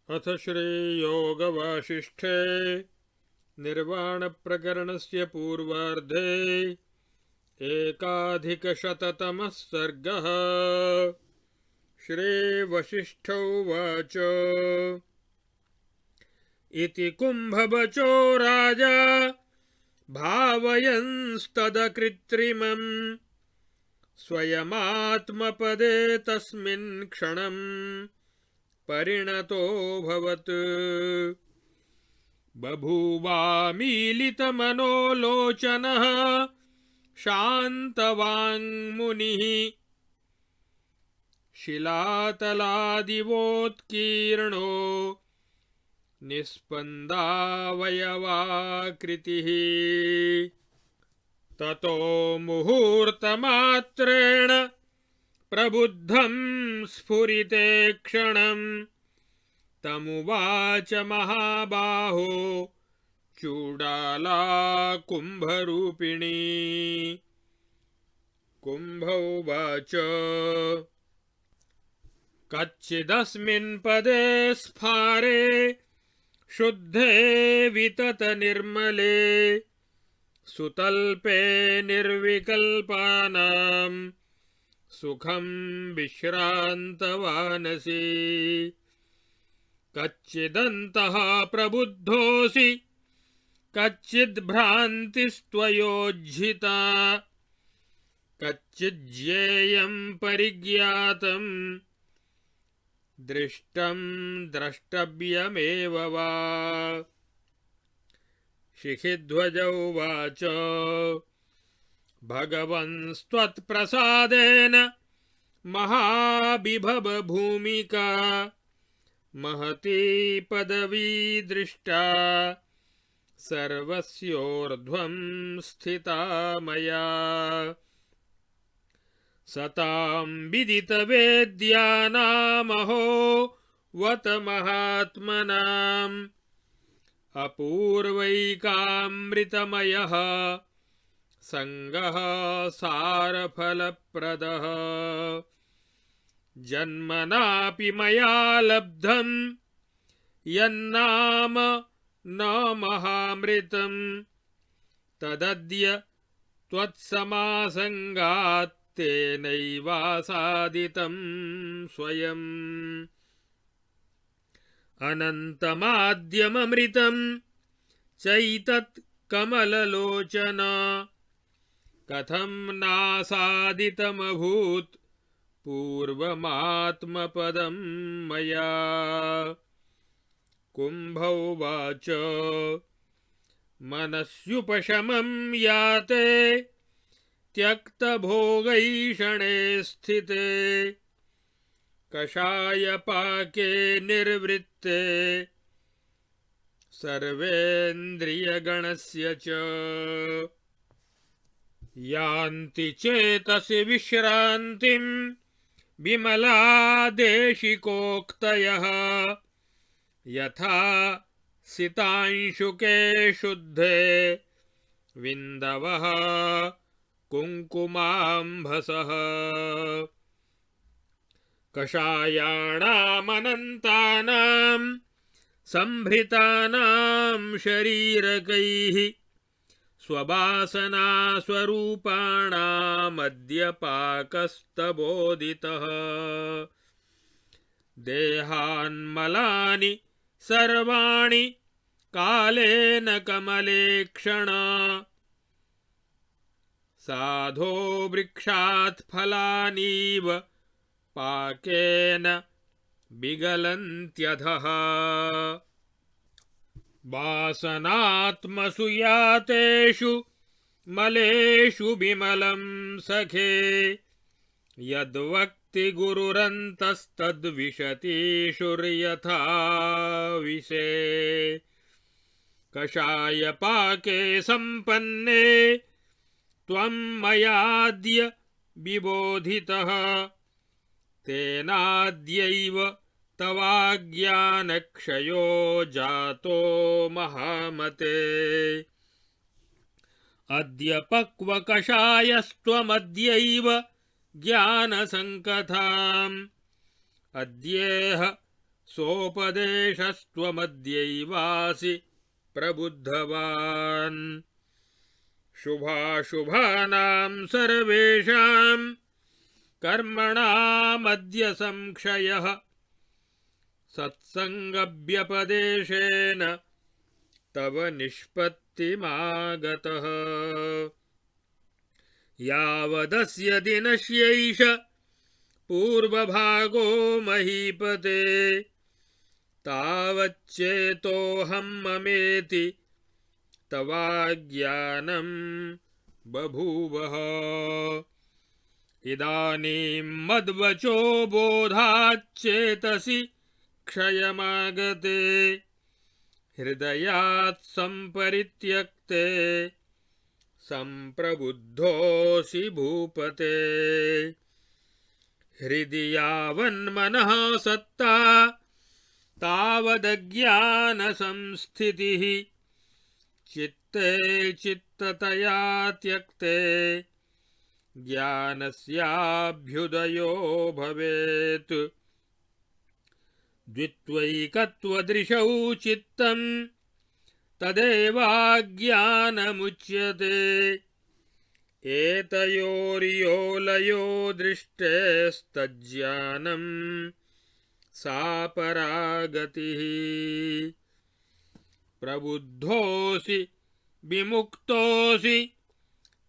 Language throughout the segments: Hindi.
अथ श्रीयोगवासिष्ठे निर्वाणप्रकरणस्य पूर्वार्धे एकाधिकशततमः सर्गः। श्रीवसिष्ठ उवाच इति कुम्भवचो राजा भावयंस्तदकृत्रिमम् स्वयमात्मपदे तस्मिन् क्षणम् परिणतोऽभवत्। बभूवामीलितमनो लोचनः शान्तवाङ्मुनिः शिलातलादिवोत्कीर्णो निस्पन्दावयवाकृतिः। ततो मुहूर्तमात्रेण प्रबुद्धं स्फुरिते क्षणम् तमुवाच महाबाहो चूडाला कुम्भरूपिणी। कुम्भ उवाच कच्चिदस्मिन् पदे स्फारे शुद्धे विततनिर्मले सुतल्पे निर्विकल्पानां सुखं विश्रान्तवानसि। कच्चिदन्तः प्रबुद्धोऽसि कच्चिद्भ्रान्तिस्त्वयोज्झिता कच्चिज्ञेयं परिज्ञातं दृष्टं द्रष्टव्यमेव वा। शिखिध्वज उवाच भगवन्स्त्वत्प्रसादेन महाबिभवभूमिका महती पदवी दृष्टा सर्वस्योर्ध्वं स्थिता मया। सतां विदितवेद्यानामहो वत महात्मनाम् अपूर्वैकामृतमयः संगः सारफलप्रदः। जन्मनापि मया लब्धं यन्नाम न महामृतं तदद्य त्वत्समासंगात् तेनैवासादितं स्वयम्। अनन्तमाद्यममृतं चैतत् कमललोचना कथं नासादितमभूत् पूर्वमात्मपदं मया। कुम्भ उवाच मनस्युपशमं याते त्यक्तभोगैषणे स्थिते कषायपाके निर्वृत्ते सर्वेन्द्रियगणस्य च। यान्ति चेतसि विश्रान्तिं विमला देशिकोक्तयः यथा सितांशुके शुद्धे विन्दवः कुङ्कुमाम्भसः। कषायाणामनन्तानां सम्भृतानां शरीरकैः स्ववासना स्वरूपाणामद्य पाकस्तबोधितः। देहान्मलानि सर्वाणि कालेन कमलेक्षणा साधो वृक्षात् फलानीव पाकेन विगलन्त्यधः। वासनात्मसु यातेषु मलेषु विमलं सखे यद्वक्ति गुरुरन्तस्तद्विशतीषुर्यथा विषे। कषायपाके सम्पन्ने त्वं मयाद्य विबोधितः तेनाद्यैव तवाज्ञानक्षयो जातो महामते। अद्य पक्वकषायस्त्वमद्यैव ज्ञानसङ्कथाम् अद्येह सोपदेशस्त्वमद्यैवासि प्रबुद्धवान् शुभाशुभानां सर्वेषां कर्मणामद्य संक्षयः सत्सङ्गव्यपदेशेन तव निष्पत्तिमागतः यावदस्य दिनस्यैष पूर्वभागो महीपते तावच्चेतोऽहं ममेति तवाज्ञानं बभूवः इदानीं मद्वचो बोधाच्चेतसि क्षयमागते हृदयात् सम्परित्यक्ते सम्प्रबुद्धोऽसि भूपते हृदि यावन्मनः सत्ता तावदज्ञानसंस्थितिः चित्ते चित्ततया त्यक्ते ज्ञानस्याभ्युदयो भवेत् द्वित्वैकत्वदृशौ चित्तं तदेवाज्ञानमुच्यते एतयोर्योलयो दृष्टेस्तज्ज्ञानं सा परागतिः प्रबुद्धोऽसि विमुक्तोऽसि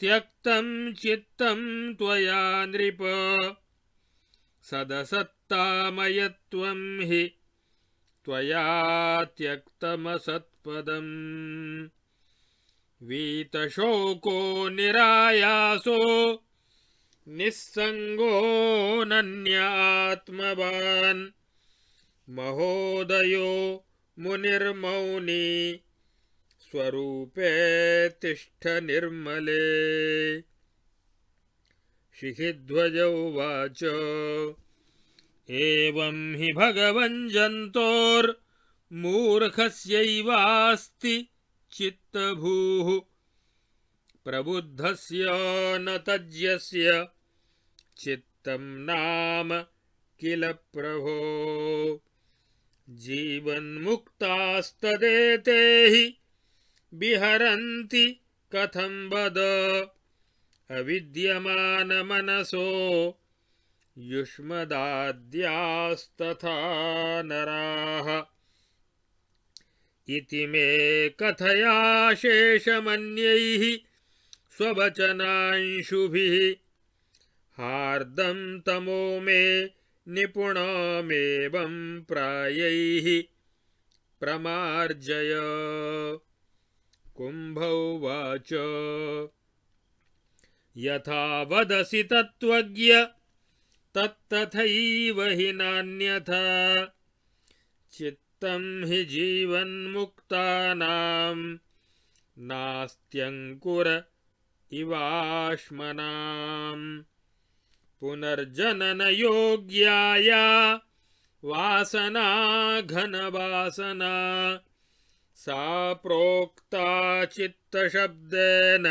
त्यक्तं चित्तं त्वया नृप सदसत्तामयत्वं हि त्वया त्यक्तमसत्पदम् वीतशोको निरायासो निस्सङ्गो नन्यात्मवान् महोदयो मुनिर्मौनी स्वरूपे तिष्ठ निर्मले शिखिध्वज उवाच एवं हि भगवन् जन्तोर्मूर्खस्यैवास्ति चित्तभूः प्रबुद्धस्य न तज्यस्य चित्तं नाम किल प्रभो जीवन्मुक्तास्तदेते हि विहरन्ति कथं वद अविद्यमानमनसो युष्मदाद्यास्तथा नराः इति मे कथयाशेषमन्यैः स्ववचनांशुभिः हार्दं तमो मे निपुणमेवं प्रायैः प्रमार्जय कुम्भ उवाच यथा वदसि तत्त्वज्ञ तत्तथैव हि नान्यथा चित्तं हि जीवन्मुक्तानां नास्त्यङ्कुर इवाश्मनां पुनर्जननयोग्याया वासना घनवासना सा प्रोक्ता चित्तशब्देन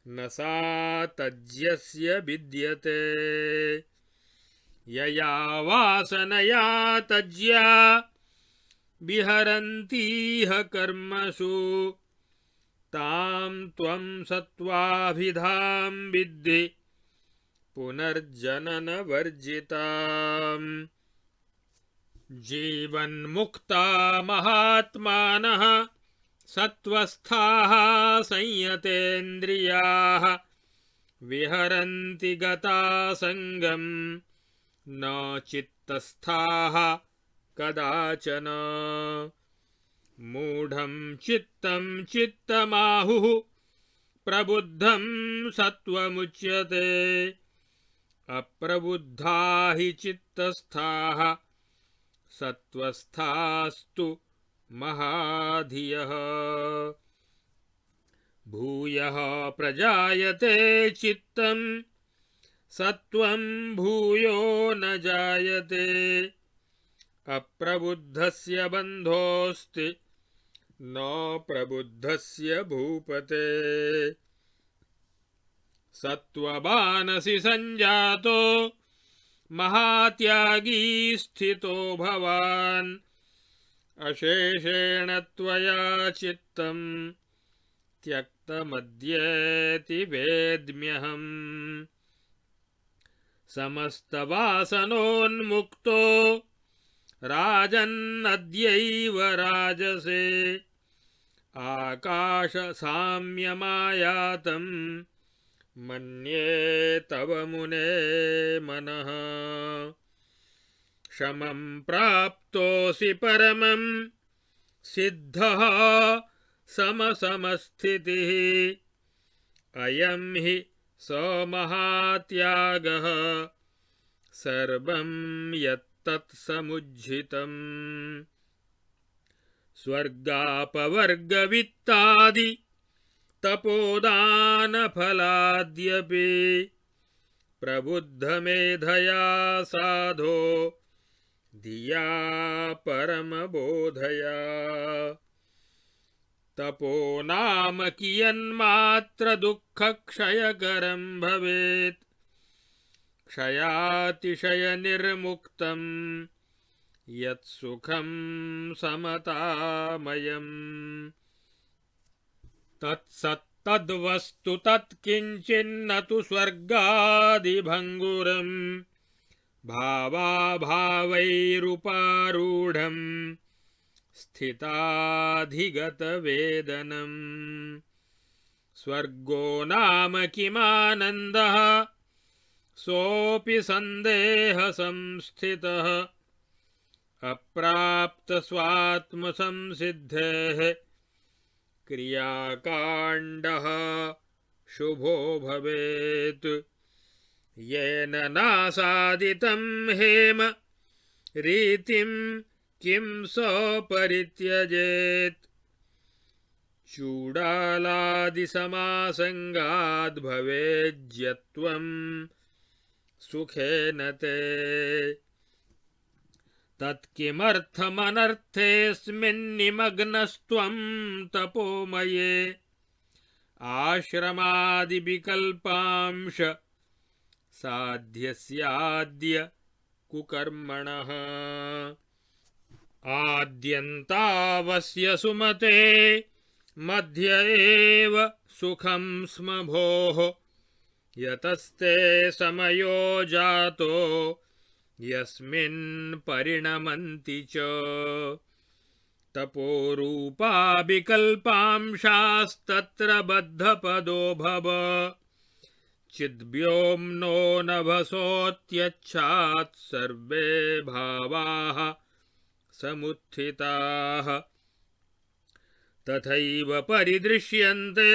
न सा तज्यस्य विद्यते यया वासनया तज्या विहरन्तीह कर्मसु तां त्वं सत्त्वाभिधां विद्धि पुनर्जननवर्जिताम् जीवन्मुक्ता महात्मानः सत्त्वस्थाः संयतेन्द्रियाः विहरन्ति गतासङ्गं न चित्तस्थाः कदाचन मूढं चित्तं चित्तमाहुः प्रबुद्धं सत्त्वमुच्यते अप्रबुद्धा हि चित्तस्थाः सत्त्वस्थास्तु महाधियः भूयः प्रजायते चित्तं सत्त्वं भूयो न जायते अप्रबुद्धस्य बन्धोऽस्ति न प्रबुद्धस्य भूपते सत्त्ववानसि सञ्जातो महात्यागी स्थितो भवान् अशेषेण त्वया चित्तं त्यक्तमद्येति वेद्म्यहम् समस्तवासनोन्मुक्तो राजन्नद्यैव राजसे आकाशसाम्यमायातं मन्ये तव मुने मनः शमं प्राप्तोऽसि परमं सिद्धः समसमस्थितिः अयं हि स महात्यागः सर्वं यत्तत्समुज्झितम् स्वर्गापवर्गवित्तादि तपोदानफलाद्यपि प्रबुद्धमेधया साधो धिया परमबोधया तपो नाम कियन्मात्र दुःखक्षयकरं भवेत् क्षयातिशयनिर्मुक्तं यत्सुखं समतामयम् तत्सत्तद्वस्तु तत्किञ्चिन्न तु स्वर्गादिभङ्गुरम् भावाभावैरुपारूढम् स्थिताधिगतवेदनम् स्वर्गो नाम किमानन्दः सोऽपि सन्देहसंस्थितः अप्राप्तस्वात्मसंसिद्धेः क्रियाकाण्डः शुभो भवेत् येन नासादितं हेम रीतिं किं स परित्यजेत् चूडालादिसमासङ्गाद् भवेज्यत्वं सुखेन ते तत्किमर्थमनर्थेऽस्मिन्निमग्नस्त्वं तपोमये आश्रमादिविकल्पांश साध्यस्याद्य कुकर्मणः आद्यन्तावस्य सुमते मध्य एव सुखं स्म भोः यतस्ते समयो जातो यस्मिन् परिणमन्ति च तपोरूपा विकल्पांशास्तत्र बद्धपदो भव चिद्व्योम्नो नभसोऽत्यच्छात् सर्वे भावाः समुत्थिताः तथैव परिदृश्यन्ते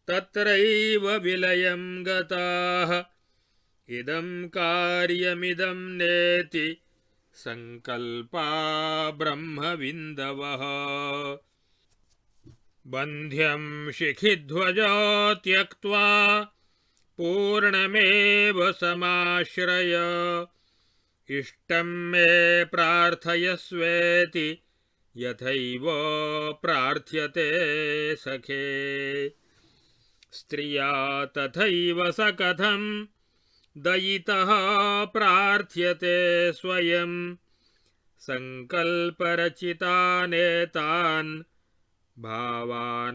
तत्रैव विलयं गताः इदं कार्यमिदं नेति संकल्पा ब्रह्मविन्दवः बन्ध्यं शिखिध्वजो त्यक्त्वा पूर्णमेव समाश्रय इष्टं मे प्रार्थयस्वेति यथैव प्रार्थ्यते सखे स्त्रिया तथैव स कथं दयितः प्रार्थ्यते स्वयं संकल्परचितानेतान् भावानापतभासुरान्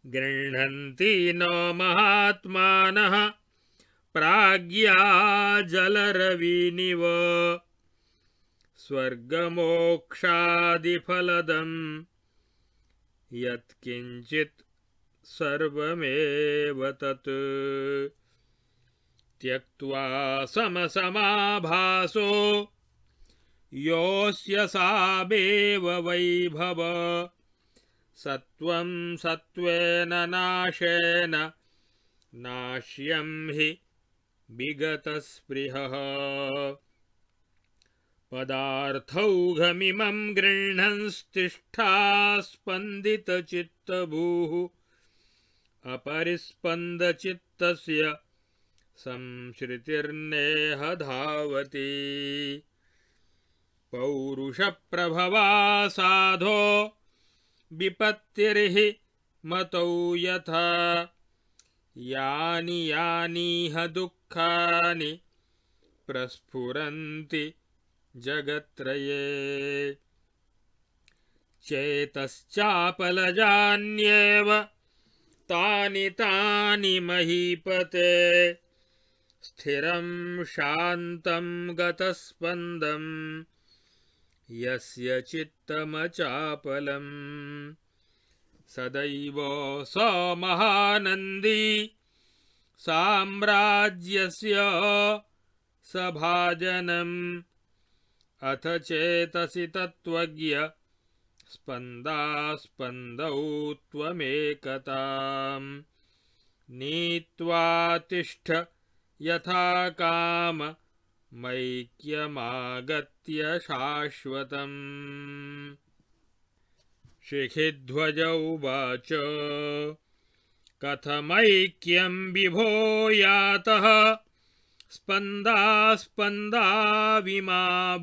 गृह्णन्ति न महात्मानः प्राज्ञा जलरविनिव स्वर्गमोक्षादिफलदम् यत्किञ्चित् सर्वमेव तत् त्यक्त्वा समसमाभासो योऽस्य सामेव वैभव सत्वं सत्त्वेन नाशेन नाश्यं हि विगतस्पृहः पदार्थौघमिमं गृह्णन्स्तिष्ठा स्पन्दितचित्तभूः अपरिस्पन्दचित्तस्य संश्रुतिर्नेह धावति पौरुषप्रभवा साधो विपत्तिर्हि मतौ यथा यानि यानिह दुःखानि प्रस्फुरन्ति जगत्त्रये चेतश्चापलजान्येव तानि तानि महीपते स्थिरं शान्तं गतस्पन्दं यस्य चित्तमचापलम् सदैव स महानन्दी साम्राज्यस्य स भाजनम् अथ चेतसि तत्त्वज्ञ स्पन्दास्पन्दौ त्वमेकताम् नीत्वा तिष्ठ यथा काम मैक्यमागत्य शाश्वतम् शिखिध्वज उवाच कथमैक्यं विभो यातः स्पन्दास्पन्दाविमा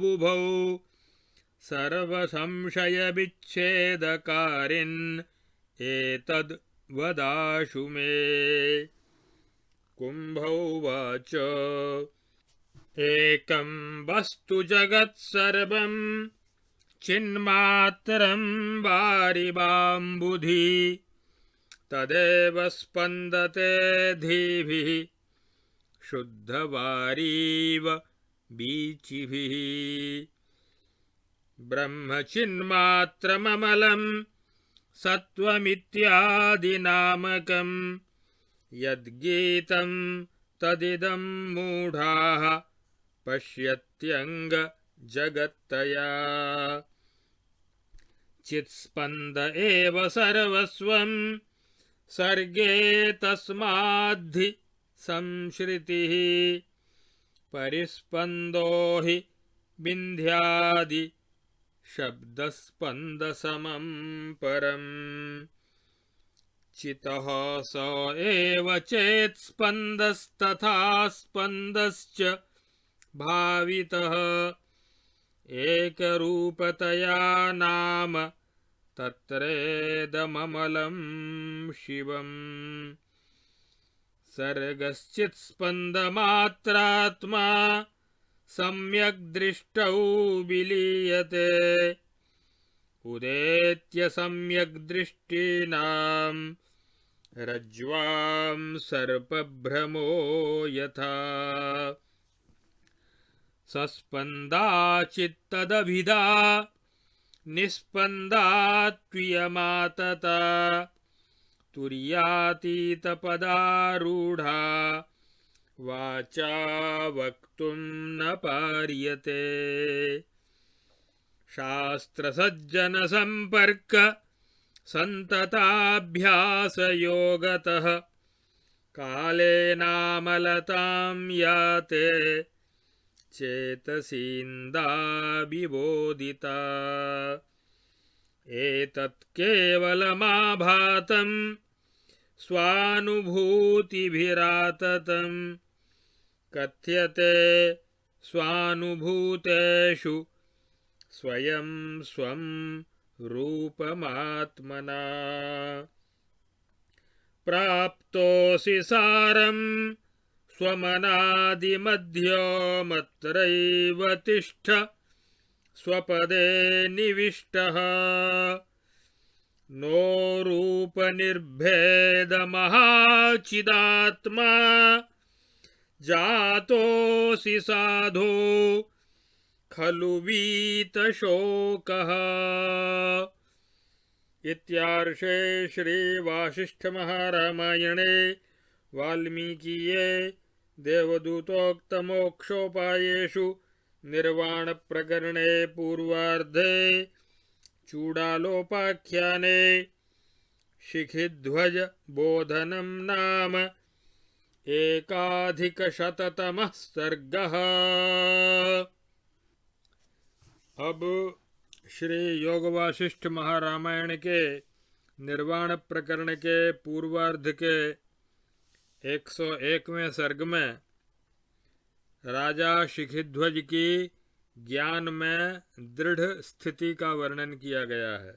बुभौ सर्वसंशयविच्छेदकारिन् एतद् वदाशु मे कुम्भोवाच एकं वस्तु जगत्सर्वं चिन्मात्रं वारिवाम्बुधि तदेव स्पन्दते धीभिः शुद्धवारीव बीचिभिः ब्रह्मचिन्मात्रममलं सत्त्वमित्यादिनामकं यद्गीतं तदिदं मूढाः पश्यत्यङ्गजगत्तया चित्स्पन्द एव सर्वस्वं सर्गे तस्माद्धि संश्रितिः परिस्पन्दो हि विन्ध्यादि शब्दस्पन्दसमं परम् चितः स एव चेत्स्पन्दस्तथा स्पन्दश्च भावितः एकरूपतया नाम तत्रेदममलं शिवम् सर्गश्चित्स्पन्दमात्रात्मा सम्यग् दृष्टौ विलीयते उदेत्य सम्यग् दृष्टीनां रज्ज्वां सर्पभ्रमो यथा सस्पन्दाचित्तदभिधा निस्पन्दात्वियमातता तुर्यातीतपदारूढा वाचा वक्तुं न पार्यते शास्त्रसज्जनसम्पर्क सन्तताभ्यासयोगतः कालेनामलतां याते चेतसीन्दाविबोधिता एतत् केवलमाभातं स्वानुभूतिभिराततं कथ्यते स्वानुभूतेषु स्वयं स्वं रूपमात्मना प्राप्तोऽसि सारं स्वमनादिमध्योमत्रैव तिष्ठ स्वपदे निविष्टः नो रूपनिर्भेदमहाचिदात्मा जातोऽसि साधो खलु वीतशोकः। इत्यार्षे श्रीवासिष्ठमहारामायणे वाल्मीकीये देवदूतोक्तमोक्षोपायेषु निर्वाणप्रकरणे पूर्वार्धे चूडालोपाख्याने शिखिध्वज बोधनं नाम एकाधिकशततमः सर्गः। अब श्री योग वासिष्ठ महारामायण के निर्वाण प्रकरण के पूर्वार्ध के 101वें सर्ग में राजा शिखिध्वज की ज्ञान में दृढ़ स्थिति का वर्णन किया गया है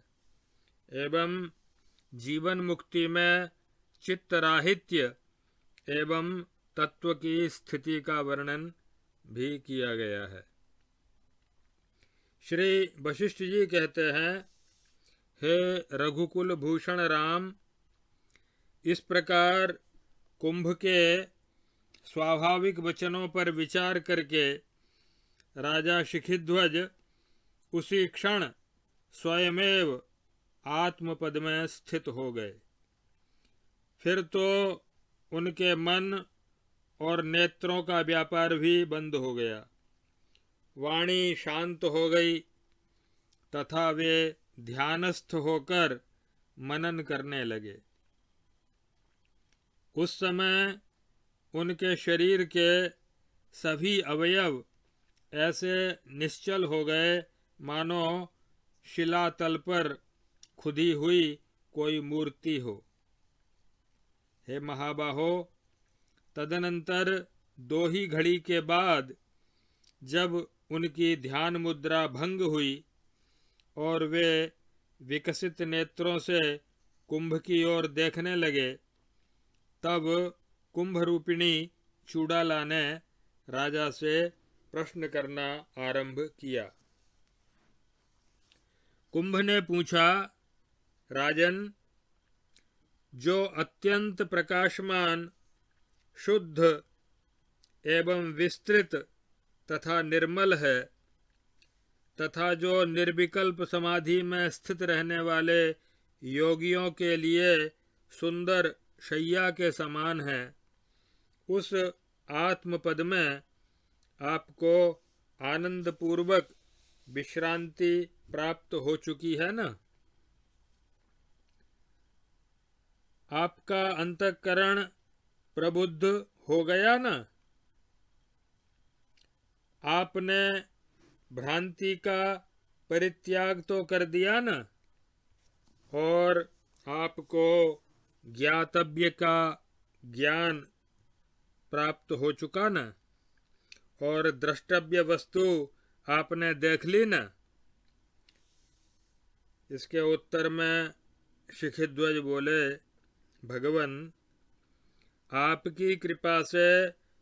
एवं जीवन मुक्ति में चित्तराहित्य एवं तत्व की स्थिति का वर्णन भी किया गया है। श्री वशिष्ठ जी कहते हैं, हे रघुकुल भूषण राम, इस प्रकार कुंभ के स्वाभाविक वचनों पर विचार करके राजा शिखिध्वज उसी क्षण स्वयमेव आत्मपद में स्थित हो गए। फिर तो उनके मन और नेत्रों का व्यापार भी बंद हो गया, वाणी शांत हो गई तथा वे ध्यानस्थ होकर मनन करने लगे। उस समय उनके शरीर के सभी अवयव ऐसे निश्चल हो गए मानो शिलातल पर खुदी हुई कोई मूर्ति हो। हे महाबाहो, तदनंतर 2 ही घड़ी के बाद जब उनकी ध्यान मुद्रा भंग हुई और वे विकसित नेत्रों से कुंभ की ओर देखने लगे, तब कुंभ रूपिणी चूड़ाला ने राजा से प्रश्न करना आरंभ किया। कुंभ ने पूछा, राजन, जो अत्यंत प्रकाशमान, शुद्ध एवं विस्तृत तथा निर्मल है तथा जो निर्विकल्प समाधि में स्थित रहने वाले योगियों के लिए सुंदर शैया के समान है, उस आत्मपद में आपको आनंद पूर्वक विश्रांति प्राप्त हो चुकी है ना? आपका अंतःकरण प्रबुद्ध हो गया ना? आपने भ्रांति का परित्याग तो कर दिया ना? और आपको ज्ञातव्य का ज्ञान प्राप्त हो चुका ना? और द्रष्टव्य वस्तु आपने देख ली ना? इसके उत्तर में शिखिध्वज बोले, भगवन, आपकी कृपा से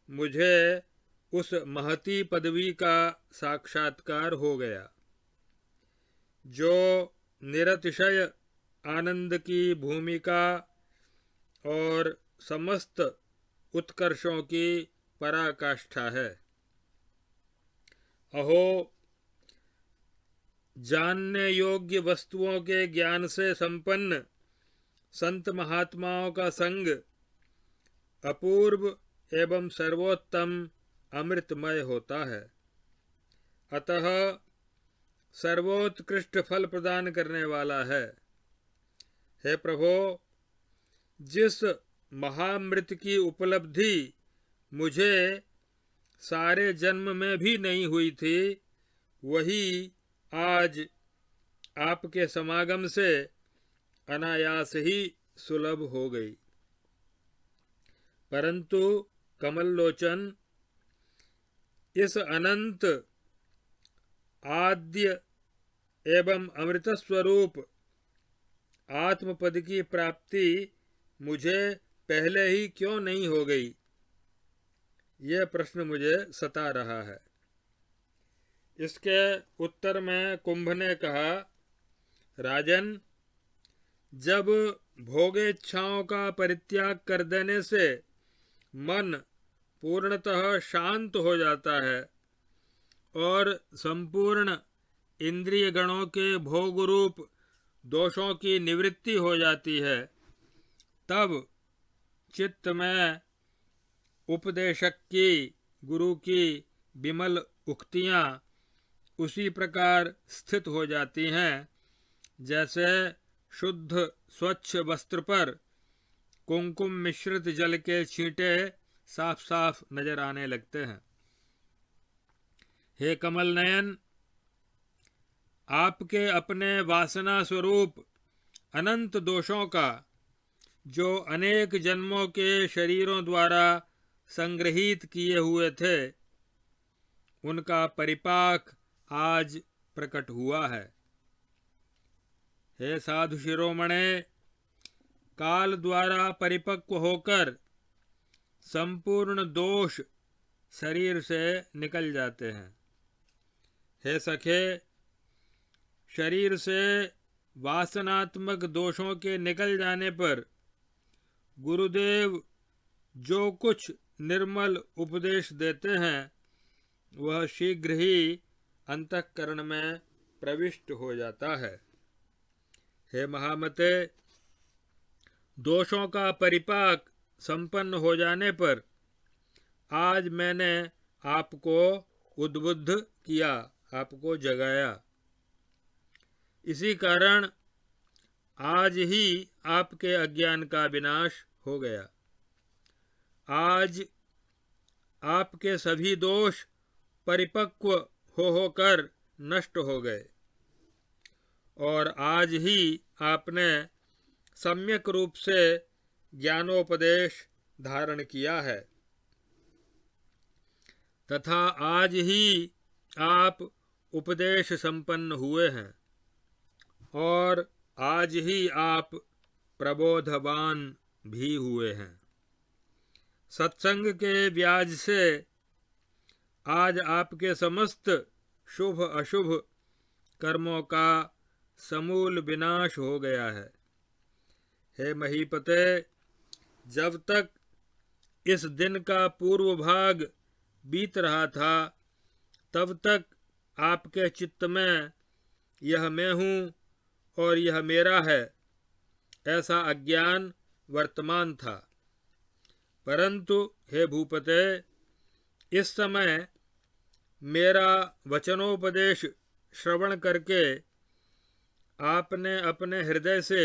मुझे उस महती पदवी का साक्षात्कार हो गया जो निरतिशय आनंद की भूमिका और समस्त उत्कर्षों की पराकाष्ठा है। अहो, जानने योग्य वस्तुओं के ज्ञान से संपन्न संत महात्माओं का संग अपूर्व एवं सर्वोत्तम अमृतमय होता है, अतः सर्वोत्कृष्ट फल प्रदान करने वाला है। हे प्रभो, जिस महामृत की उपलब्धि मुझे सारे जन्म में भी नहीं हुई थी, वही आज आपके समागम से अनायास ही सुलभ हो गई। परंतु कमललोचन, इस अनंत आद्य एवं अमृत स्वरूप आत्मपद की प्राप्ति मुझे पहले ही क्यों नहीं हो गई, यह प्रश्न मुझे सता रहा है। इसके उत्तर में कुंभ ने कहा, राजन, जब भोगेच्छाओं का परित्याग कर देने से मन पूर्णतः शांत हो जाता है और संपूर्ण इंद्रिय गणों के भोग रूप दोषों की निवृत्ति हो जाती है, तब चित्त में उपदेशक की, गुरु की विमल उक्तियां उसी प्रकार स्थित हो जाती हैं जैसे शुद्ध स्वच्छ वस्त्र पर कुंकुम मिश्रित जल के छींटे साफ साफ नजर आने लगते हैं। हे कमल नयन, आपके अपने वासना स्वरूप अनंत दोषों का, जो अनेक जन्मों के शरीरों द्वारा संग्रहित किए हुए थे, उनका परिपाक आज प्रकट हुआ है। हे साधु शिरोमणे, काल द्वारा परिपक्व होकर संपूर्ण दोष शरीर से निकल जाते हैं। हे सखे, शरीर से वासनात्मक दोषों के निकल जाने पर गुरुदेव जो कुछ निर्मल उपदेश देते हैं वह शीघ्र ही अंतःकरण में प्रविष्ट हो जाता है। हे महामते, दोषों का परिपाक संपन्न हो जाने पर आज मैंने आपको उद्बुद्ध किया, आपको जगाया। इसी कारण आज ही आपके अज्ञान का विनाश हो गया। आज आपके सभी दोष परिपक्व होकर नष्ट हो गए और आज ही आपने सम्यक रूप से ज्ञानोपदेश धारण किया है तथा आज ही आप उपदेश संपन्न हुए हैं और आज ही आप प्रबोधवान भी हुए हैं। सत्संग के व्याज से आज आपके समस्त शुभ अशुभ कर्मों का समूल विनाश हो गया है। हे महीपते, जब तक इस दिन का पूर्व भाग बीत रहा था तब तक आपके चित्त में यह मैं हूँ और यह मेरा है ऐसा अज्ञान वर्तमान था। परंतु हे भूपते, इस समय मेरा वचनोपदेश श्रवण करके आपने अपने हृदय से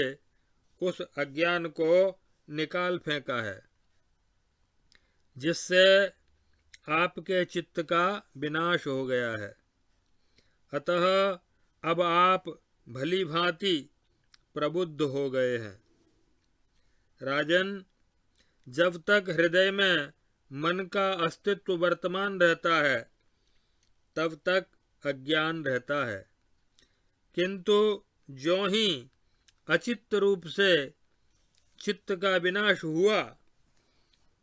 उस अज्ञान को निकाल फेंका है जिससे आपके चित्त का विनाश हो गया है। अतः अब आप भली भांति प्रबुद्ध हो गए हैं। राजन, जब तक हृदय में मन का अस्तित्व वर्तमान रहता है तब तक अज्ञान रहता है, किंतु ज्यों ही अचित्त रूप से चित्त का विनाश हुआ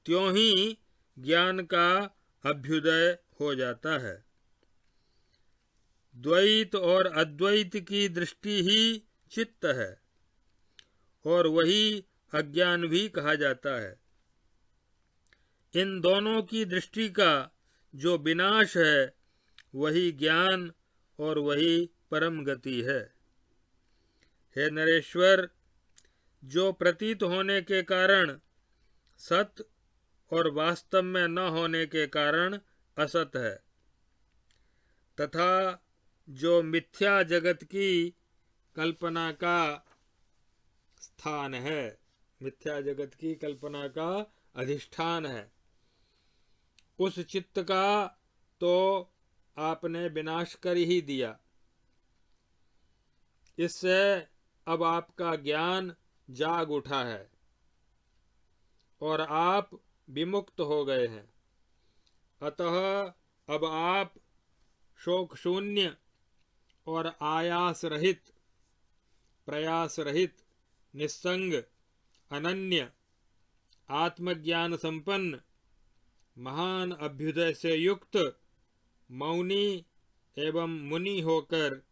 त्यों ही ज्ञान का अभ्युदय हो जाता है। द्वैत और अद्वैत की दृष्टि ही चित्त है और वही अज्ञान भी कहा जाता है। इन दोनों की दृष्टि का जो विनाश है वही ज्ञान और वही परम गति है। हे नरेश्वर, जो प्रतीत होने के कारण सत और वास्तव में न होने के कारण असत है तथा जो मिथ्या जगत की कल्पना का स्थान है, मिथ्या जगत की कल्पना का अधिष्ठान है, उस चित्त का तो आपने विनाश कर ही दिया। इससे अब आपका ज्ञान जाग उठा है और आप विमुक्त हो गए हैं। अतः अब आप शोक शून्य और आयास रहित, प्रयास रहित, निस्संग, अनन्य, आत्मज्ञान संपन्न, महान अभ्युदय से युक्त, मौनी एवं मुनि होकर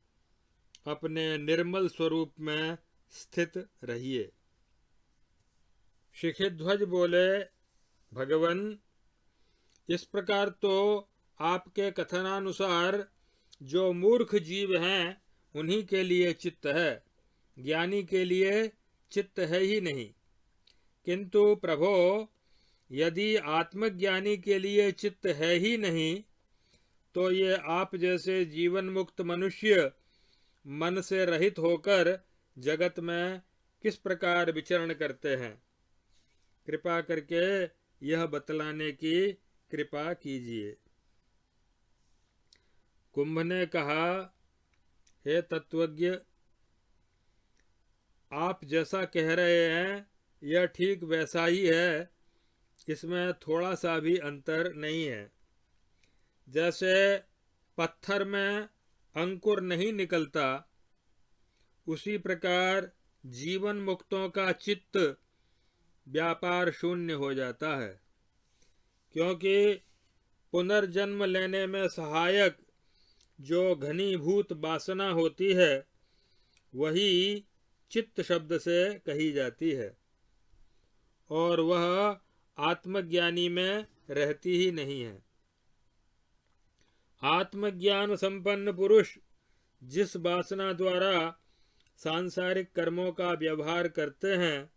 अपने निर्मल स्वरूप में स्थित रहिए। शिखिध्वज बोले, भगवन, इस प्रकार तो आपके कथनानुसार जो मूर्ख जीव हैं उन्हीं के लिए चित्त है, ज्ञानी के लिए चित्त है ही नहीं। किंतु प्रभो, यदि आत्मज्ञानी के लिए चित्त है ही नहीं तो ये आप जैसे जीवन मुक्त मनुष्य मन से रहित होकर जगत में किस प्रकार विचरण करते हैं? कृपा करके यह बतलाने की कृपा कीजिए। कुंभ ने कहा, हे तत्वज्ञ, आप जैसा कह रहे हैं यह ठीक वैसा ही है, इसमें थोड़ा सा भी अंतर नहीं है। जैसे पत्थर में अंकुर नहीं निकलता उसी प्रकार जीवन मुक्तों का चित्त व्यापार शून्य हो जाता है। क्योंकि पुनर्जन्म लेने में सहायक जो घनीभूत वासना होती है वही चित्त शब्द से कही जाती है, और वह आत्मज्ञानी में रहती ही नहीं है। आत्मज्ञान संपन्न पुरुष जिस वासना द्वारा सांसारिक कर्मों का व्यवहार करते हैं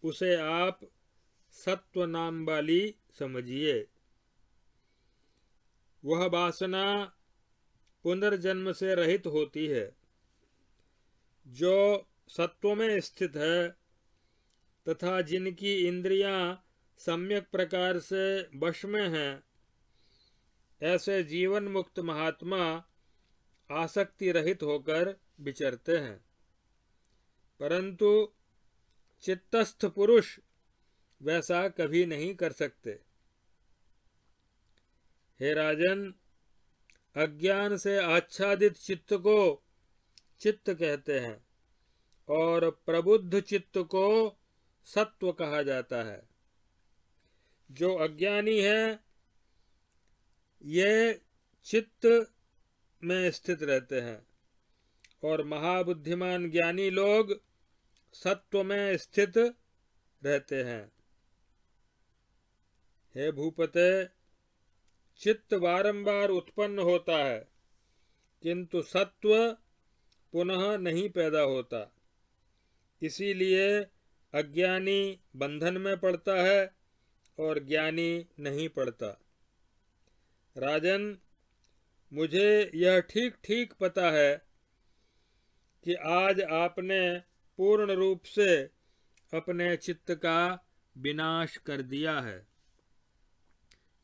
उसे आप सत्व नाम वाली समझिए। वह वासना पुनर्जन्म से रहित होती है। जो सत्व में स्थित है तथा जिनकी इंद्रियां सम्यक प्रकार से वश में हैं, ऐसे जीवन मुक्त महात्मा आसक्ति रहित होकर विचरते हैं। परंतु चित्तस्थ पुरुष वैसा कभी नहीं कर सकते। हे राजन, अज्ञान से आच्छादित चित्त को चित्त कहते हैं और प्रबुद्ध चित्त को सत्व कहा जाता है। जो अज्ञानी है ये चित्त में स्थित रहते हैं और महाबुद्धिमान ज्ञानी लोग सत्व में स्थित रहते हैं। हे भूपते, चित्त बारंबार उत्पन्न होता है किंतु सत्व पुनः नहीं पैदा होता। इसीलिए अज्ञानी बंधन में पड़ता है और ज्ञानी नहीं पड़ता। राजन, मुझे यह ठीक ठीक पता है कि आज आपने पूर्ण रूप से अपने चित्त का विनाश कर दिया है,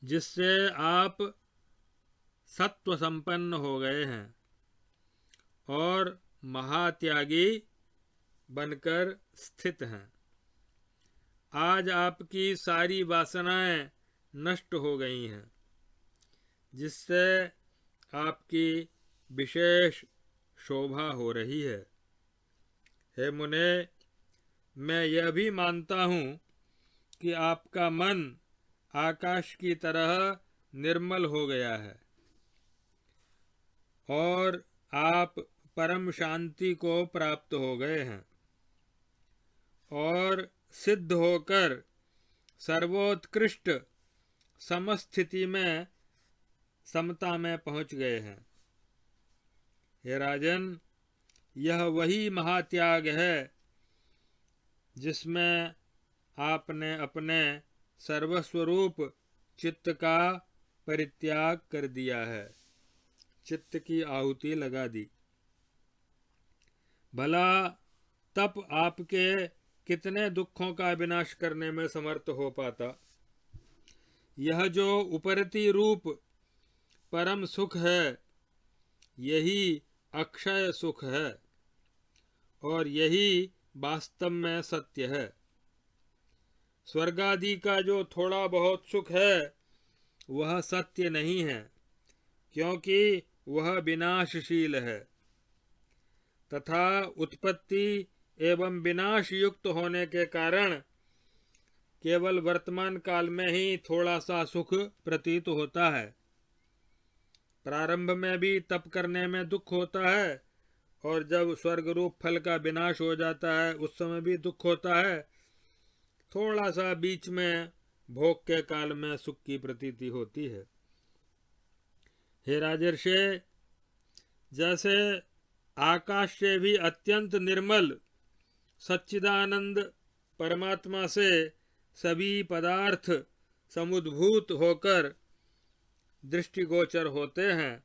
जिससे आप सत्व संपन्न हो गए हैं और महात्यागी बनकर स्थित हैं। आज आपकी सारी वासनाएं नष्ट हो गई हैं, जिससे आपकी विशेष शोभा हो रही है। हे मुने, मैं यह भी मानता हूँ कि आपका मन आकाश की तरह निर्मल हो गया है और आप परम शांति को प्राप्त हो गए हैं और सिद्ध होकर सर्वोत्कृष्ट समस्थिति में समता में पहुंच गए हैं। हे राजन, यह वही महात्याग है जिसमें आपने अपने सर्वस्वरूप चित्त का परित्याग कर दिया है, चित्त की आहुति लगा दी। भला तप आपके कितने दुखों का विनाश करने में समर्थ हो पाता। यह जो उपरति रूप परम सुख है यही अक्षय सुख है और यही वास्तव में सत्य है। स्वर्ग आदि का जो थोड़ा बहुत सुख है वह सत्य नहीं है, क्योंकि वह विनाशशील है तथा उत्पत्ति एवं विनाश युक्त होने के कारण केवल वर्तमान काल में ही थोड़ा सा सुख प्रतीत होता है। प्रारंभ में भी तप करने में दुख होता है और जब स्वर्ग रूप फल का विनाश हो जाता है उस समय भी दुख होता है। थोड़ा सा बीच में भोग के काल में सुख की प्रतीति होती है। हे राजर्षे, जैसे आकाश से भी अत्यंत निर्मल सच्चिदानंद परमात्मा से सभी पदार्थ समुद्भूत होकर दृष्टिगोचर होते हैं,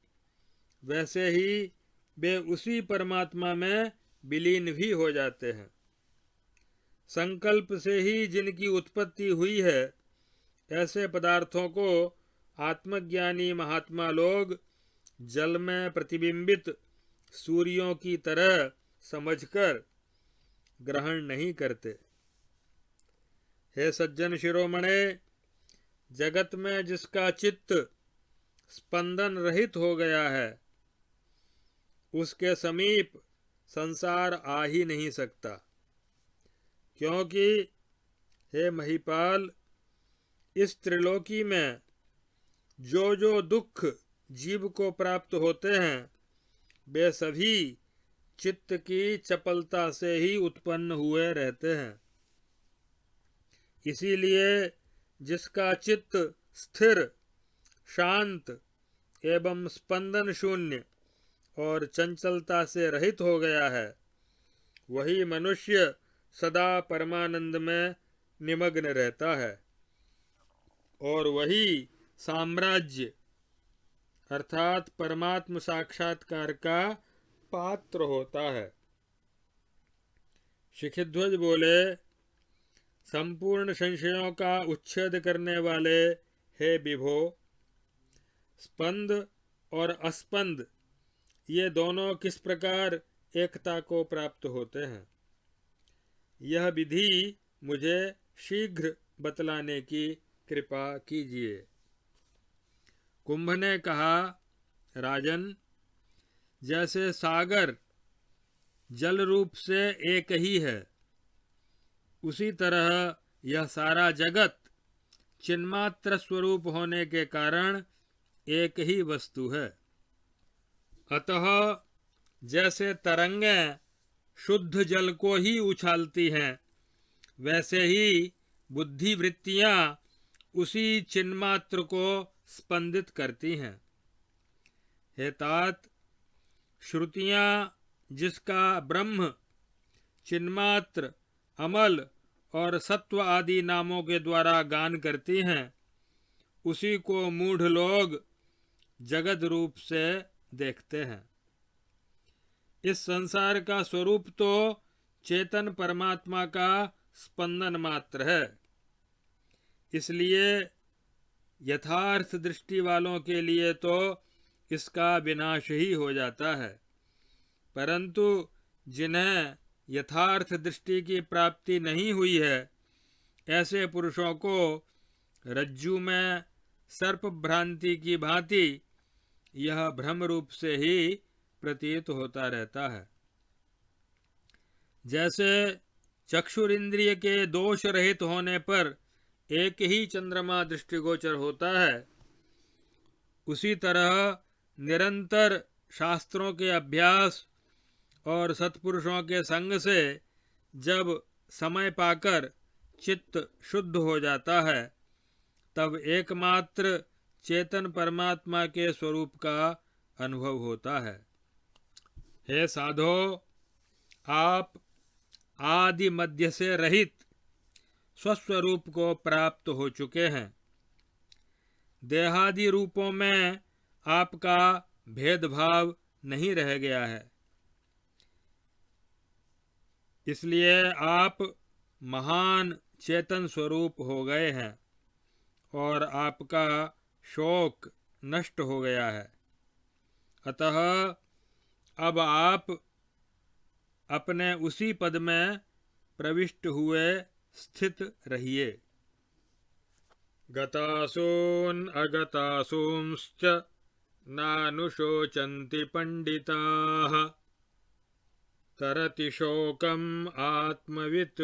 वैसे ही वे उसी परमात्मा में विलीन भी हो जाते हैं। संकल्प से ही जिनकी उत्पत्ति हुई है ऐसे पदार्थों को आत्मज्ञानी महात्मा लोग जल में प्रतिबिंबित सूर्यों की तरह समझकर ग्रहण नहीं करते। हे सज्जन शिरोमणे, जगत में जिसका चित्त स्पंदन रहित हो गया है उसके समीप संसार आ ही नहीं सकता, क्योंकि हे महिपाल, इस त्रिलोकी में जो जो दुख जीव को प्राप्त होते हैं वे सभी चित्त की चपलता से ही उत्पन्न हुए रहते हैं। इसीलिए जिसका चित्त स्थिर, शांत एवं स्पंदन शून्य और चंचलता से रहित हो गया है, वही मनुष्य सदा परमानंद में निमग्न रहता है और वही साम्राज्य अर्थात परमात्म साक्षात्कार का पात्र होता है। शिखध्वज बोले, संपूर्ण संशयों का उच्छेद करने वाले हे विभो, स्पंद और अस्पंद ये दोनों किस प्रकार एकता को प्राप्त होते हैं, यह विधि मुझे शीघ्र बतलाने की कृपा कीजिए। कुंभ ने कहा, राजन, जैसे सागर जल रूप से एक ही है, उसी तरह यह सारा जगत चिन्मात्र स्वरूप होने के कारण एक ही वस्तु है। अतः जैसे तरंगें शुद्ध जल को ही उछालती हैं, वैसे ही बुद्धि वृत्तियां उसी चिन्मात्र को स्पंदित करती हैं। हे तात, श्रुतियां जिसका ब्रह्म, चिन्मात्र, अमल और सत्व आदि नामों के द्वारा गान करती हैं, उसी को मूढ़ लोग जगत रूप से देखते हैं। इस संसार का स्वरूप तो चेतन परमात्मा का स्पंदन मात्र है, इसलिए यथार्थ दृष्टि वालों के लिए तो इसका विनाश ही हो जाता है, परंतु जिन्हें यथार्थ दृष्टि की प्राप्ति नहीं हुई है, ऐसे पुरुषों को रज्जु में सर्प भ्रांति की भांति यह भ्रम रूप से ही प्रतीत होता रहता है। जैसे चक्षुरिंद्रिय के दोष रहित होने पर एक ही चंद्रमा दृष्टिगोचर होता है, उसी तरह निरंतर शास्त्रों के अभ्यास और सत्पुरुषों के संग से जब समय पाकर चित्त शुद्ध हो जाता है, तब एकमात्र चेतन परमात्मा के स्वरूप का अनुभव होता है। हे साधो, आप आदि मध्य से रहित स्वस्वरूप को प्राप्त हो चुके हैं। देहादि रूपों में आपका भेदभाव नहीं रह गया है, इसलिए आप महान चेतन स्वरूप हो गए हैं और आपका शोक नष्ट हो गया है। अतः अब आप अपने उसी पद में प्रविष्ट हुए स्थित रहिए। गतासून अगतासूंश्च नानुशोचन्ति पंडिताः तरति शोकम् आत्मवित्